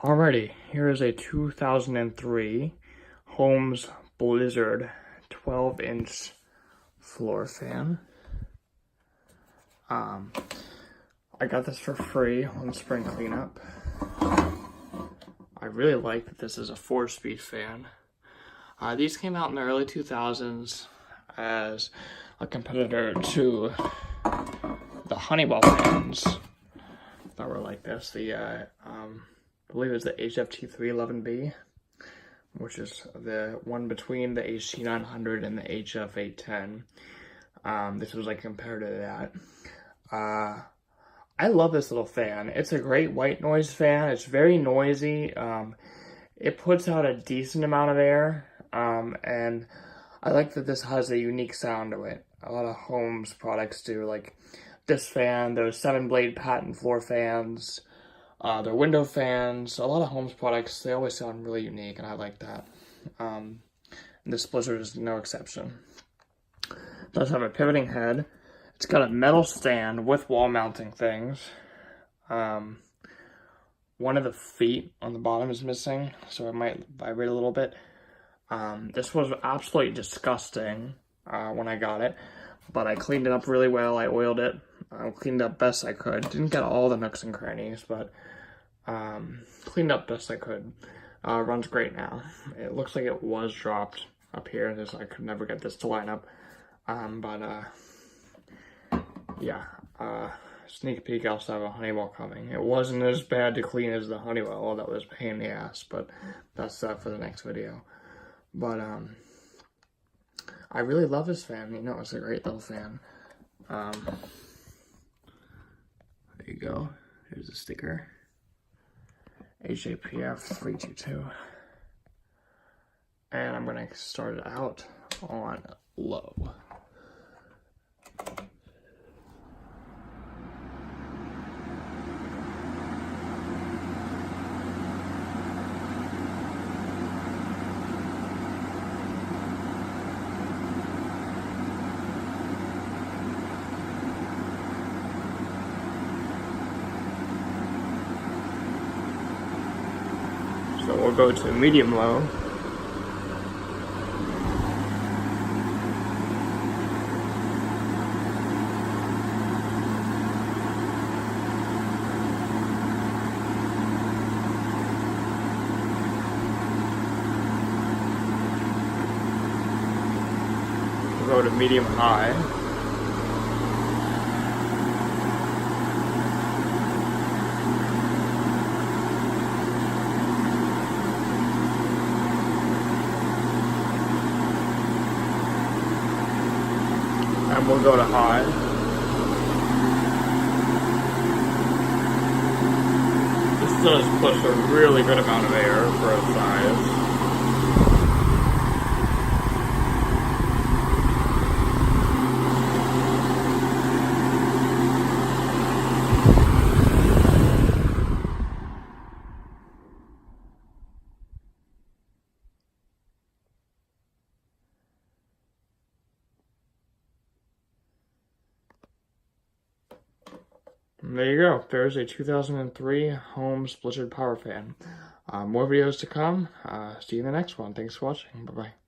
Alrighty, here is a 2003 Holmes Blizzard 12-inch floor fan. I got this for free on spring cleanup. I really like that this is a 4-speed fan. These came out in the early 2000s as a competitor to the Honeywell fans that were like this. I believe it's the HFT311B, which is the one between the HT900 and the HF810. This was like compared to that. I love this little fan. It's a great white noise fan. It's very noisy. It puts out a decent amount of air, and I like that this has a unique sound to it. A lot of Holmes products do, like this fan, those 7-blade patent floor fans, their window fans. A lot of Holmes products, they always sound really unique, and I like that. And this Blizzard is no exception. It does have a pivoting head. It's got a metal stand with wall mounting things. One of the feet on the bottom is missing, so it might vibrate a little bit. This was absolutely disgusting when I got it, but I cleaned it up really well. I oiled it, cleaned up best I could. Didn't get all the nooks and crannies, but cleaned up best I could. Runs great now. It looks like it was dropped up here. I could never get this to line up, yeah, sneak peek, I also have a Honeywell coming. It wasn't as bad to clean as the Honeywell. That was a pain in the ass, but that's for the next video. But I really love this fan. You know, it's a great little fan. There you go. Here's the sticker. HAPF 322. And I'm gonna start it out on low. So we'll go to medium low. We'll go to medium high. And we'll go to high. This does push a really good amount of air for its size. There you go. There's a 2003 Holmes Blizzard Power Fan. More videos to come. See you in the next one. Thanks for watching. Bye-bye.